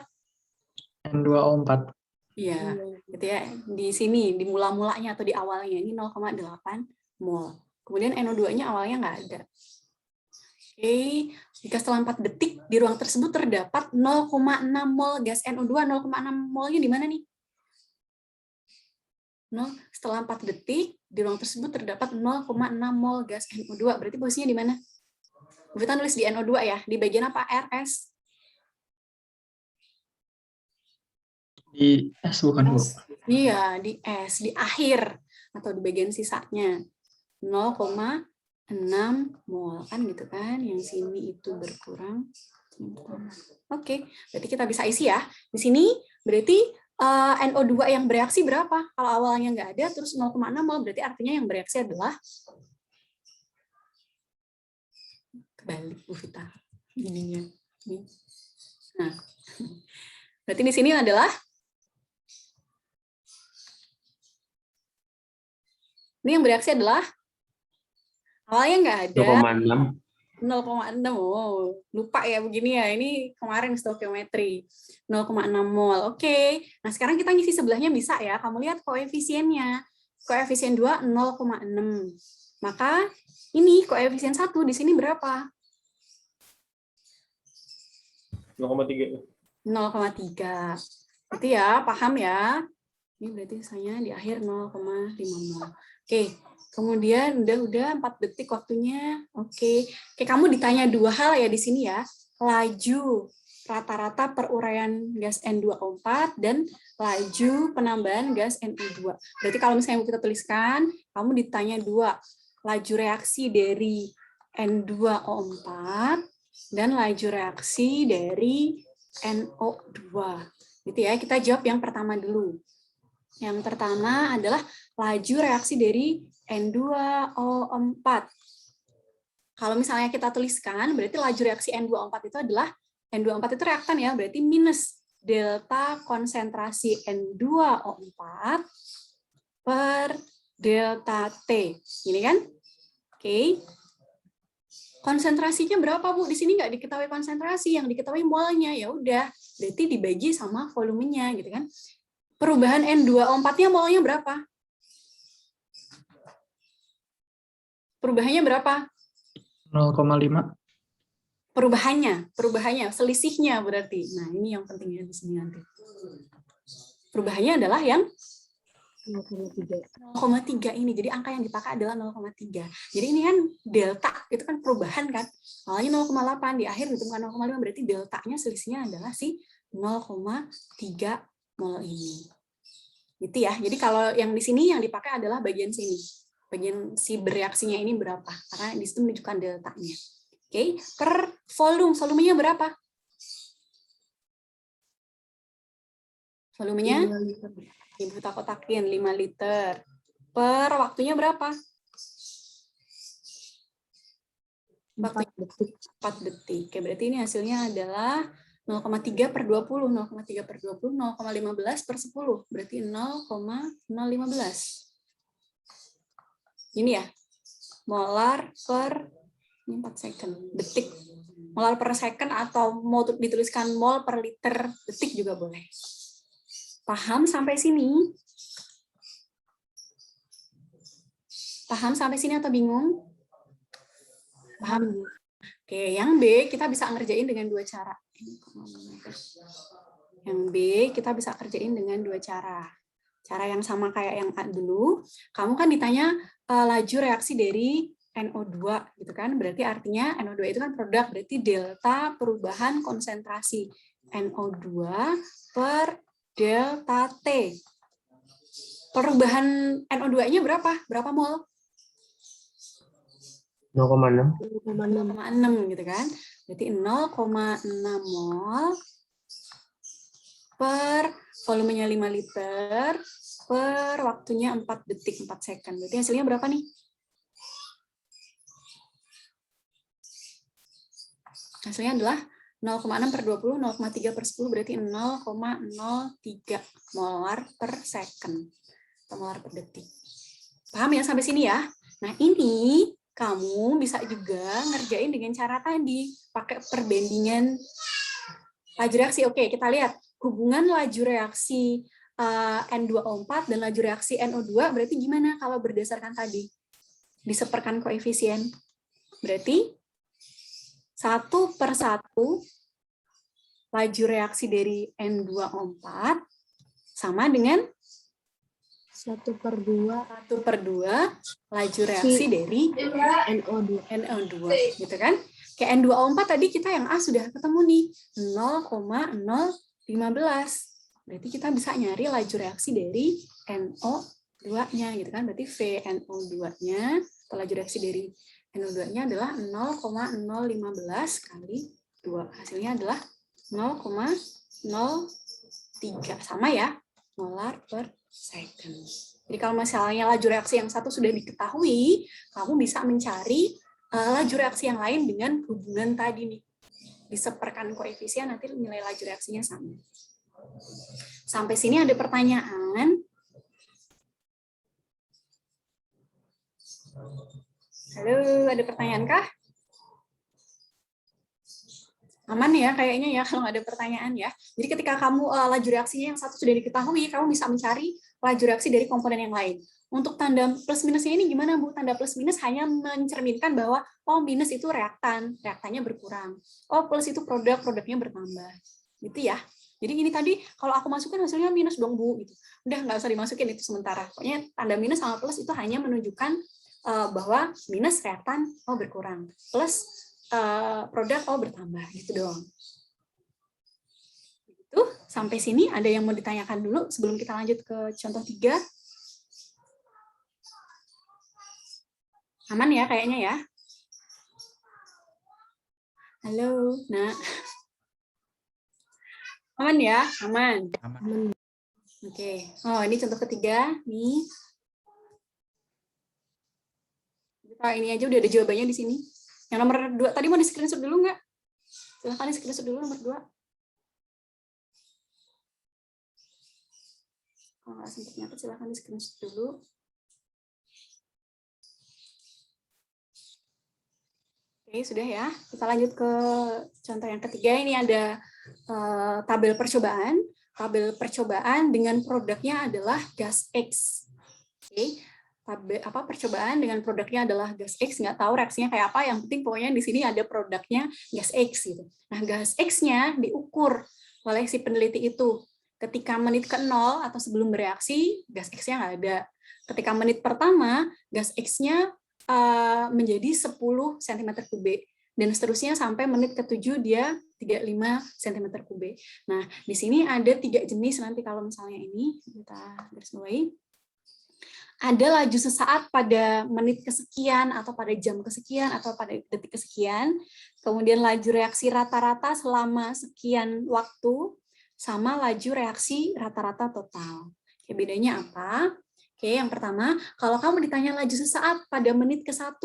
C: N2O4.
B: Iya, gitu ya. Di sini di mula-mulanya atau di awalnya ini 0,8 mol. Kemudian NO2-nya awalnya nggak ada. Oke, jika setelah 4 detik di ruang tersebut terdapat 0,6 mol gas NO2, 0,6 molnya di mana nih? Setelah 4 detik di ruang tersebut terdapat 0,6 mol gas NO2. Berarti posisinya di mana? Kita nulis di NO2 ya. Di bagian apa? RS.
C: Di S bukan, Bu?
B: Iya, di S, di akhir atau di bagian sisanya. 0,6 mol kan gitu kan. Yang sini itu berkurang. Oke, berarti kita bisa isi ya. Di sini berarti NO2 yang bereaksi berapa? Kalau awalnya nggak ada, terus 0,6 mol, berarti artinya yang bereaksi adalah kebalik Bu Vita. Ininya. Nah, berarti di sini adalah ini yang bereaksi adalah awalnya nggak ada.
C: 2,6.
B: 0,6. Oh, lupa ya begini ya. Ini kemarin stoikiometri. 0,6 mol. Oke. Nah, sekarang kita ngisi sebelahnya bisa ya. Kamu lihat koefisiennya. Koefisien 2 0,6. Maka ini koefisien 1 di sini berapa?
D: 0,3.
B: 0,3. Itu ya, paham ya? Ini berarti misalnya di akhir 0,5 mol. Oke. Kemudian udah 4 detik waktunya. Oke. Oke, kamu ditanya 2 hal ya di sini ya. Laju rata-rata peruraian gas N2O4 dan laju penambahan gas NO2. Berarti kalau misalnya kita tuliskan, kamu ditanya 2. Laju reaksi dari N2O4 dan laju reaksi dari NO2. Gitu ya. Kita jawab yang pertama dulu. Yang pertama adalah laju reaksi dari N2O4. Kalau misalnya kita tuliskan, berarti laju reaksi N2O4 itu adalah, N2O4 itu reaktan ya, berarti minus delta konsentrasi N2O4 per delta T. Ini kan? Oke. Konsentrasinya berapa, Bu? Di sini nggak diketahui konsentrasi, yang diketahui molnya. Ya udah, berarti dibagi sama volumenya, gitu kan? Perubahan N2O4-nya molnya berapa? Perubahannya berapa?
C: 0,5.
B: Perubahannya, selisihnya berarti. Nah, ini yang pentingnya di sini nanti. Perubahannya adalah yang 0,3 ini. Jadi angka yang dipakai adalah 0,3. Jadi ini kan delta, itu kan perubahan kan. Awalnya 0,8, di akhir ditemukan 0,5, berarti deltanya selisihnya adalah si 0,3 mol ini. Gitu ya. Jadi kalau yang di sini yang dipakai adalah bagian sini. Bagian si bereaksinya ini berapa? Karena di situ menunjukkan deltanya. Oke, per volumenya berapa? Volumenya?
A: 5 liter.
B: Ibu kotak-kotakin 5 liter. Per waktunya berapa?
A: 4 detik.
B: 4 detik. Oke, berarti ini hasilnya adalah 0,3 per 20. 0,3 per 20, 0,15 per 10. Berarti 0,015. Ini ya, molar per 4 second, detik. Molar per second atau mau dituliskan mol per liter detik juga boleh. Paham sampai sini? Paham sampai sini atau bingung? Paham. Oke, yang B kita bisa ngerjain dengan 2 cara. Yang B kita bisa kerjain dengan 2 cara. Cara yang sama kayak yang A dulu. Kamu kan ditanya laju reaksi dari NO2 gitu kan. Berarti artinya NO2 itu kan produk, berarti delta perubahan konsentrasi NO2 per delta T. Perubahan NO2-nya berapa? Berapa mol?
D: 0,6.
B: 0,6 gitu kan. Berarti 0,6 mol per volumenya 5 liter per waktunya 4 detik 4 second. Berarti hasilnya berapa nih? Hasilnya adalah 0,6 per 20, 0,3 per 10, berarti 0,03 molar per second. Atau molar per detik. Paham ya sampai sini ya? Nah ini kamu bisa juga ngerjain dengan cara tadi. Pakai perbandingan laju reaksi. Oke, kita lihat. Hubungan laju reaksi N2O4 dan laju reaksi NO2 berarti gimana kalau berdasarkan tadi? Diseperkan koefisien. Berarti 1 per 1 laju reaksi dari N2O4 sama dengan
A: 1 per 2
B: 1 per 2 laju reaksi dari
A: NO2.
B: NO2. Gitu kan? Kayak N2O4 tadi kita yang A sudah ketemu nih. 0,015. Berarti kita bisa nyari laju reaksi dari NO2-nya gitu kan. Berarti VNO2-nya atau laju reaksi dari NO2-nya adalah 0,015 kali 2. Hasilnya adalah 0,03. Sama ya, molar per second. Jadi kalau misalnya laju reaksi yang satu sudah diketahui, kamu bisa mencari laju reaksi yang lain dengan hubungan tadi nih. Diseperkan koefisien, nanti nilai laju reaksinya sama. Sampai sini ada pertanyaan? Halo, ada pertanyaan kah? Aman ya kayaknya ya kalau nggak ada pertanyaan ya. Jadi ketika kamu laju reaksinya yang satu sudah diketahui, kamu bisa mencari laju reaksi dari komponen yang lain. Untuk tanda plus minusnya ini gimana Bu? Tanda plus minus hanya mencerminkan bahwa oh minus itu reaktan, reaktannya berkurang. Oh plus itu produk, produknya bertambah. Gitu ya. Jadi ini tadi kalau aku masukin hasilnya minus dong Bu gitu. Udah nggak usah dimasukin itu sementara. Pokoknya tanda minus sama plus itu hanya menunjukkan bahwa minus reaktan oh berkurang. Plus produk oh bertambah gitu doang. Itu sampai sini ada yang mau ditanyakan dulu sebelum kita lanjut ke contoh 3. Aman ya kayaknya ya. Halo, nah. Aman ya? Aman. Oke. Oh, ini contoh ketiga nih. Ini aja udah ada jawabannya di sini. Yang nomor 2 tadi mau di screenshot dulu nggak? Silahkan di screenshot dulu nomor 2. Kalau nggak sempat nyatet silahkan di screenshot dulu. Oke, sudah ya. Kita lanjut ke contoh yang ketiga. Ini ada tabel percobaan. Tabel percobaan dengan produknya adalah gas X. Oke. Percobaan dengan produknya adalah gas X, nggak tahu reaksinya kayak apa, yang penting pokoknya di sini ada produknya gas X gitu. Nah, gas X-nya diukur oleh si peneliti itu. Ketika menit ke-0 atau sebelum bereaksi, gas X-nya nggak ada. Ketika menit pertama, gas X-nya menjadi 10 cm3 dan seterusnya sampai menit ke-7 dia 35 cm3. Nah, di sini ada 3 jenis nanti kalau misalnya ini kita garis bawahi. Ada laju sesaat pada menit kesekian, atau pada jam kesekian, atau pada detik kesekian. Kemudian laju reaksi rata-rata selama sekian waktu, sama laju reaksi rata-rata total. Oke, bedanya apa? Oke, yang pertama, kalau kamu ditanya laju sesaat pada menit ke-1,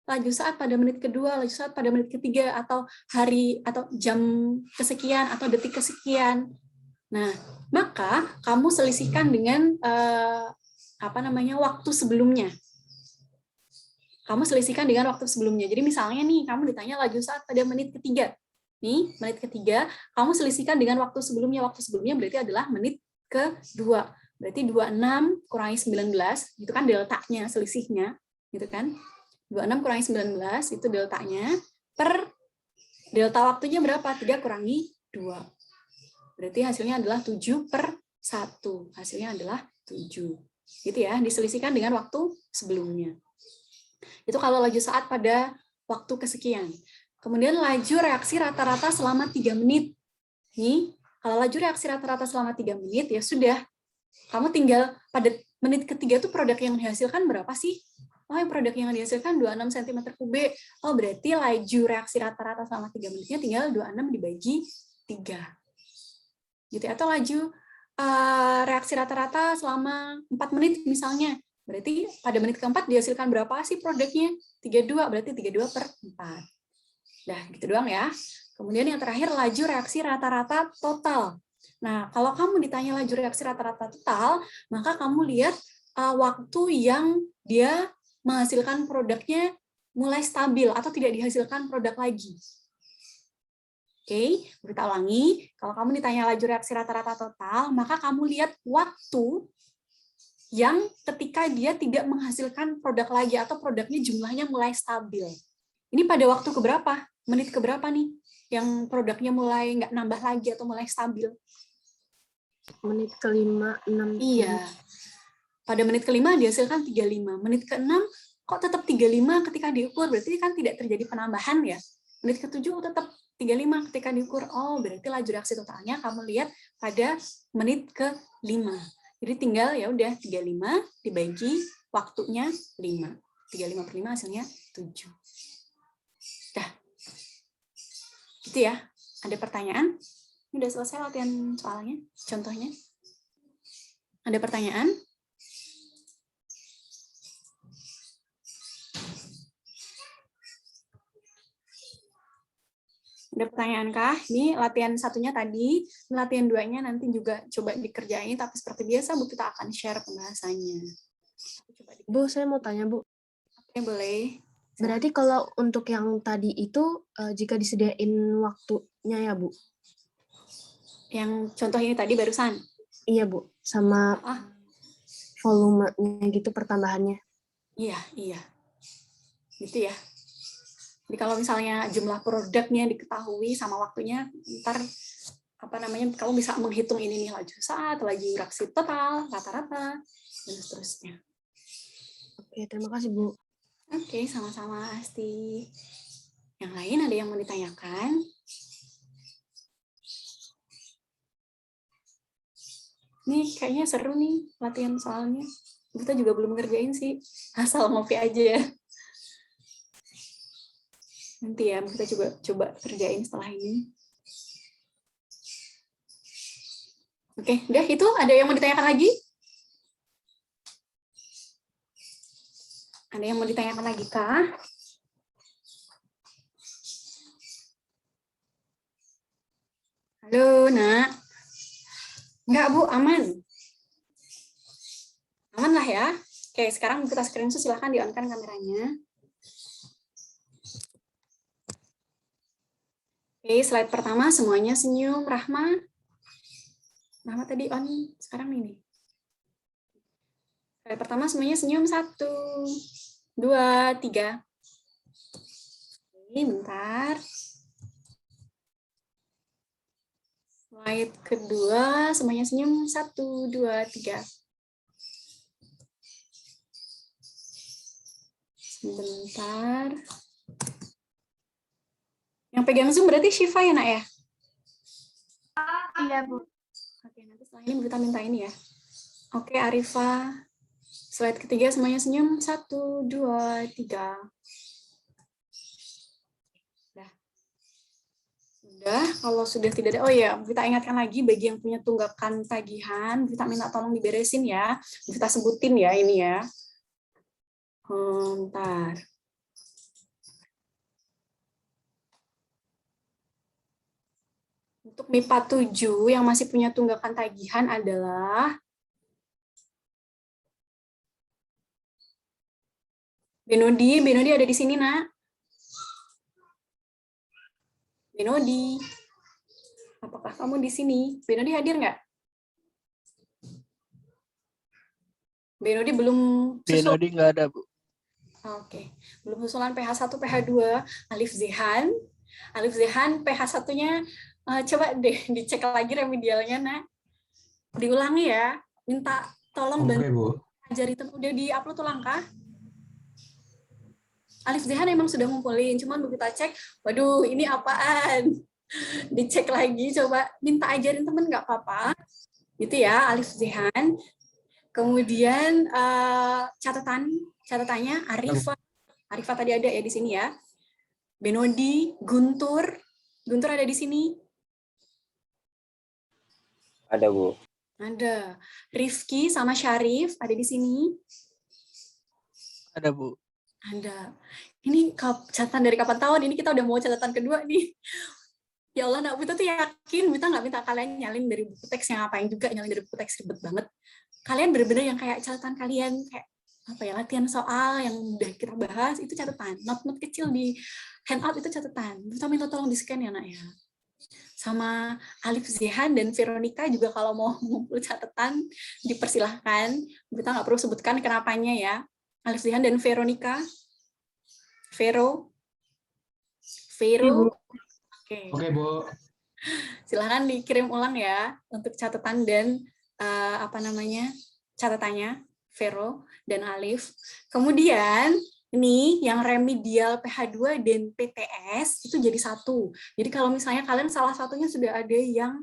B: laju saat pada menit kedua, laju saat pada menit ketiga, atau hari atau jam kesekian, atau detik kesekian. Nah, maka kamu selisihkan dengan waktu sebelumnya. Kamu selisihkan dengan waktu sebelumnya. Jadi misalnya nih, kamu ditanya laju saat pada menit ketiga. Nih, menit ketiga, kamu selisihkan dengan waktu sebelumnya. Waktu sebelumnya berarti adalah menit kedua. Berarti 26 kurangi 19, itu kan deltanya, selisihnya. Gitu kan? 26 kurangi 19, itu deltanya. Per delta waktunya berapa? 3 kurangi 2. Berarti hasilnya adalah 7/1. Hasilnya adalah 7. Gitu ya, diselisihkan dengan waktu sebelumnya. Itu kalau laju saat pada waktu kesekian. Kemudian laju reaksi rata-rata selama 3 menit. Nih, kalau laju reaksi rata-rata selama 3 menit, ya sudah. Kamu tinggal pada menit ketiga tuh produk yang dihasilkan berapa sih? Oh, produk yang dihasilkan 26 cm3. Oh, berarti laju reaksi rata-rata selama 3 menitnya tinggal 26 dibagi 3. Gitu. Atau laju reaksi rata-rata selama 4 menit misalnya. Berarti pada menit keempat dihasilkan berapa sih produknya? 32, berarti 32/4. Nah, gitu doang ya. Kemudian yang terakhir laju reaksi rata-rata total. Nah, kalau kamu ditanya laju reaksi rata-rata total, maka kamu lihat waktu yang dia menghasilkan produknya mulai stabil atau tidak dihasilkan produk lagi. Oke, kita ulangi. Kalau kamu ditanya laju reaksi rata-rata total, maka kamu lihat waktu yang ketika dia tidak menghasilkan produk lagi atau produknya jumlahnya mulai stabil. Ini pada waktu keberapa? Menit keberapa nih? Yang produknya mulai nggak nambah lagi atau mulai stabil?
A: Menit ke-5, 6.
B: Iya. Pada menit ke-5 dihasilkan 35. Menit ke-6 kok tetap 35 ketika diukur? Berarti kan tidak terjadi penambahan ya. Menit ke-7 tetap 35 ketika diukur. Oh, berarti laju reaksi totalnya kamu lihat pada menit ke-5. Jadi tinggal ya udah 35 dibagi waktunya 5. 35/5 hasilnya 7. Dah. Gitu ya. Ada pertanyaan? Ini udah selesai latihan soalnya, contohnya. Ada pertanyaan? Ada pertanyaan kah? Ini latihan satunya tadi, latihan 2-nya nanti juga coba dikerjain, tapi seperti biasa Bu kita akan share pembahasannya.
A: Bu, saya mau tanya Bu.
B: Oke, boleh.
A: Berarti kalau untuk yang tadi itu jika disediain waktunya ya Bu?
B: Yang contoh ini tadi barusan.
A: Iya Bu, sama
B: Ah,
A: volumenya gitu pertambahannya.
B: iya. Gitu ya. Jadi kalau misalnya jumlah produknya diketahui sama waktunya, ntar kamu bisa menghitung ini nih laju saat, laju reaksi total, rata-rata, dan seterusnya.
A: Oke, terima kasih Bu.
B: Oke, sama-sama Asti. Yang lain ada yang mau ditanyakan? Nih kayaknya seru nih latihan soalnya. Kita juga belum ngerjain sih. Asal ngopi aja ya. Nanti ya kita coba kerjain setelah ini. Oke, udah itu ada yang mau ditanyakan lagi? Ada yang mau ditanyakan lagi kah? Halo, Nak. Enggak, Bu, aman. Aman lah ya. Oke, sekarang kita screenshot, silahkan di-on-kan kameranya. Oke, slide pertama semuanya senyum. Rahma tadi on, sekarang ini. Slide pertama semuanya senyum. 1, 2, 3. Oke, bentar. Slide kedua semuanya senyum. 1, 2, 3. Sebentar. Yang pegang Zoom berarti Syifa ya, Nak ya?
A: Iya Bu.
B: Oke, nanti setelah ini kita minta ini ya. Oke, Arifa. Slide ketiga semuanya senyum. 1, 2, 3. Udah, kalau sudah tidak ada, oh ya, kita ingatkan lagi bagi yang punya tunggakan tagihan, kita minta tolong diberesin ya. Kita sebutin ya ini ya. Bentar. Untuk MIPA 7 yang masih punya tunggakan tagihan adalah Benodi ada di sini, Nak. Benodi. Apakah kamu di sini? Benodi hadir nggak? Benodi belum susul.
C: Benodi nggak ada, Bu.
B: Oke. Belum susulan PH1, PH2, Alif Zehan. Alif Zehan PH1-nya coba deh dicek lagi remedialnya, Nak. Diulangi ya. Minta tolong bantu ajari teman. Udah di-upload ulang kah? Alif Zehan emang sudah ngumpulin, cuman begitu cek, waduh ini apaan? Dicek lagi, coba minta ajarin temen nggak apa-apa, gitu ya Alif Zehan. Kemudian catatannya Arifa tadi ada ya di sini ya. Benodi, Guntur ada di sini.
D: Ada, Bu.
B: Ada. Rifki sama Syarif ada di sini.
C: Ada, Bu.
B: Ada. Ini catatan dari kapan tahun? Ini kita udah mau catatan kedua nih. Ya Allah, Nak Bita tuh yakin, Bita nggak minta kalian nyalin dari buku teks, yang ngapain juga nyalin dari buku teks, ribet banget. Kalian bener-bener yang kayak catatan kalian, kayak apa ya, latihan soal yang udah kita bahas, itu catatan. Not kecil di handout itu catatan. Bita minta tolong di-scan ya, Nak ya. Sama Alif Zehan dan Veronica juga kalau mau ngumpul catatan, dipersilahkan. Bita nggak perlu sebutkan kenapanya ya. Alif Zehan dan Veronica. Vero. Oke, Bu. Silahkan dikirim ulang ya untuk catatan dan catatannya Vero dan Alif. Kemudian ini yang remedial PH2 dan PTS itu jadi satu. Jadi kalau misalnya kalian salah satunya sudah ada yang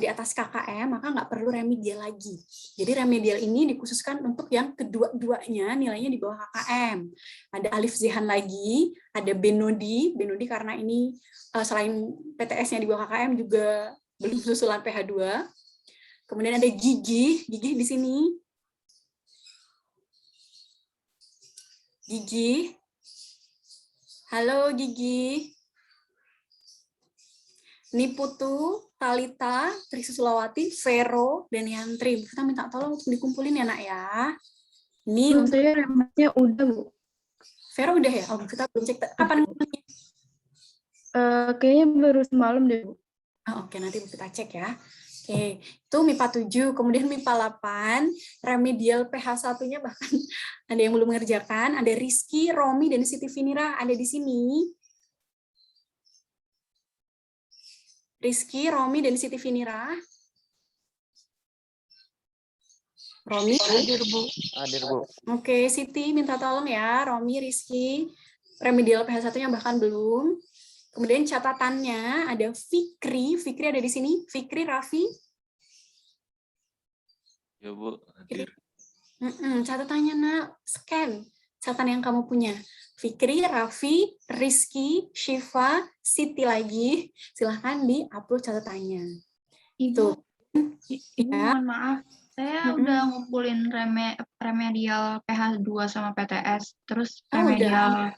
B: di atas KKM, maka nggak perlu remedial lagi. Jadi remedial ini dikhususkan untuk yang kedua-duanya nilainya di bawah KKM. Ada Alif Zehan lagi, ada Benodi karena ini selain PTS-nya di bawah KKM juga belum susulan PH2. Kemudian ada Gigi di sini. Gigi. Halo Gigi. Niputu, Talita, Trisusulawati, Vero, dan Yantri. Kita minta tolong untuk dikumpulin ya, Nak ya. Ini untuk
A: saya rematnya udah, Bu.
B: Vero udah ya? Oh, kita belum cek. Kapan ngulangnya?
E: Kayaknya baru semalam deh, Bu.
B: Oh, oke, nanti kita cek ya. Oke, itu MIPA 7, kemudian MIPA 8, remedial PH 1-nya bahkan ada yang belum mengerjakan, ada Rizky, Romi, dan Siti Finira ada di sini. Rizky, Romi, dan Siti Finira. Romi?
C: Hadir, Bu. Hadir, Bu.
B: Oke, Siti minta tolong ya, Romi, Rizky, remedial PH 1-nya bahkan belum. Kemudian catatannya ada Fikri ada di sini, Fikri, Raffi.
F: Ya, Bu. Hadir.
B: Catatannya, nak, scan. Catatan yang kamu punya. Fikri, Raffi, Rizky, Syifa, Siti lagi. Silahkan di-upload catatannya.
E: Ibu,
B: Ya.
E: mohon maaf. Saya udah ngumpulin remedial PH 2 sama PTS. Terus remedial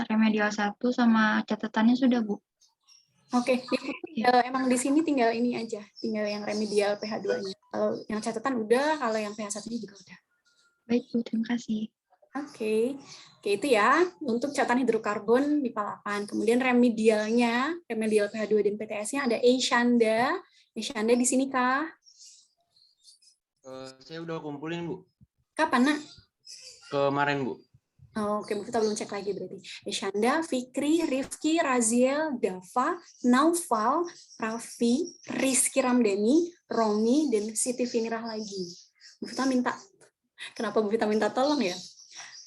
E: remedial 1 sama catatannya sudah, Bu.
B: Oke, emang di sini tinggal ini aja, tinggal yang remedial PH 2-nya. Kalau yang catatan udah, kalau yang PH 1-nya juga udah.
E: Baik, Bu, terima kasih.
B: Oke, itu ya untuk catatan hidrokarbon di PAL 8. Kemudian remedialnya, remedial PH 2 dan PTS-nya ada Shanda. Shanda di sini kah?
G: Saya udah kumpulin, Bu.
B: Kapan, nak?
G: Kemarin, Bu.
B: Oh, oke, kita belum cek lagi berarti. Shanda, Fikri, Rifki, Raziel, Dava, Naufal, Raffi, Rizky Ramdhani, Romi, dan Siti Finirah lagi. Bu Vita minta, kenapa Bu Vita minta tolong ya?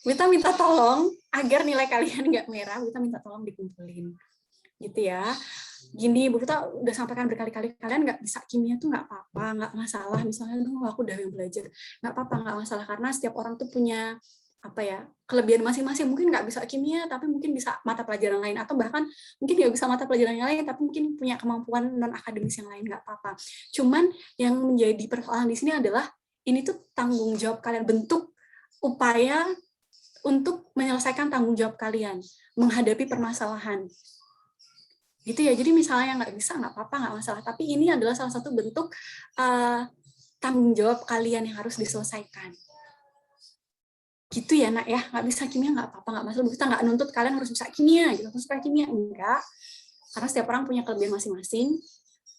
B: Bu Vita minta tolong agar nilai kalian nggak merah, Bu Vita minta tolong dikumpulin. Gitu ya. Gini, Bu Vita udah sampaikan berkali-kali, kalian nggak bisa kimia tuh nggak apa-apa, nggak masalah. Misalnya, aku udah yang belajar. Nggak apa-apa, nggak masalah. Karena setiap orang tuh punya kelebihan masing-masing. Mungkin nggak bisa kimia, tapi mungkin bisa mata pelajaran lain, atau bahkan mungkin nggak bisa mata pelajaran yang lain, tapi mungkin punya kemampuan non akademis yang lain, nggak apa-apa. Cuman yang menjadi persoalan di sini adalah ini tuh tanggung jawab kalian, bentuk upaya untuk menyelesaikan tanggung jawab kalian menghadapi permasalahan. Gitu ya. Jadi misalnya nggak bisa, nggak apa-apa, nggak masalah. Tapi ini adalah salah satu bentuk tanggung jawab kalian yang harus diselesaikan. Gitu ya, nak ya, nggak bisa kimia nggak apa-apa, nggak masalah. Kita nggak nuntut kalian harus bisa kimia gitu, harus suka kimia, enggak, karena setiap orang punya kelebihan masing-masing.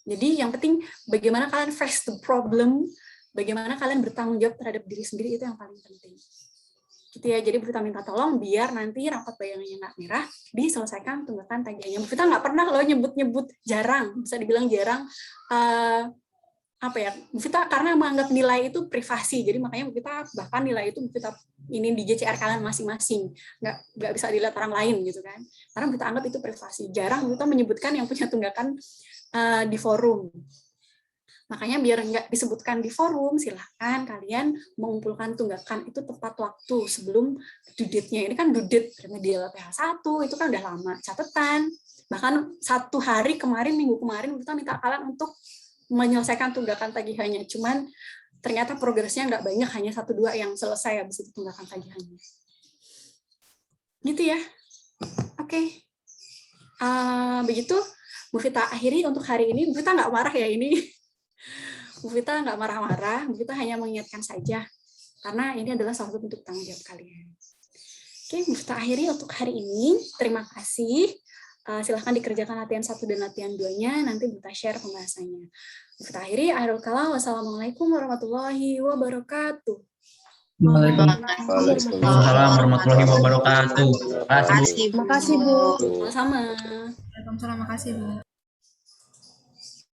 B: Jadi yang penting bagaimana kalian face the problem, bagaimana kalian bertanggung jawab terhadap diri sendiri, itu yang paling penting. Gitu ya. Jadi Bu Vita minta tolong biar nanti rapat bayangannya nggak merah diselesaikan tunggakan tagihannya. Bu Vita nggak pernah loh nyebut-nyebut, jarang, bisa dibilang jarang. Bu Vita karena menganggap nilai itu privasi, jadi makanya Bu Vita bahkan nilai itu Bu Vita ini di JCR kalian masing-masing, nggak bisa dilihat orang lain gitu kan, karena Bu Vita anggap itu privasi. Jarang Bu Vita menyebutkan yang punya tunggakan di forum. Makanya biar nggak disebutkan di forum, silahkan kalian mengumpulkan tunggakan itu tepat waktu sebelum due date-nya. Ini kan due date remedial PH 1 itu kan udah lama, catatan. Bahkan 1 hari kemarin, minggu kemarin Bu Vita minta kalian untuk menyelesaikan tunggakan tagihannya, cuman ternyata progresnya nggak banyak, hanya 1-2 yang selesai habis itu tunggakan tagihannya. Gitu ya. Oke. Begitu Bu Vita akhiri untuk hari ini. Bu Vita nggak marah ya ini. Bu Vita nggak marah-marah, Bu Vita hanya mengingatkan saja, karena ini adalah salah satu bentuk tanggung jawab kalian. Oke, Bu Vita akhiri untuk hari ini. Terima kasih. Silahkan dikerjakan latihan 1 dan latihan 2-nya, nanti Bu Vita share pembahasannya. Bu Vita akhiri, akhirul kalam, wassalamualaikum warahmatullahi wabarakatuh.
H: Waalaikumsalam warahmatullahi wabarakatuh.
A: Terima kasih, Bu.
B: Sama-sama.
E: Waalaikumsalam, makasih, Bu.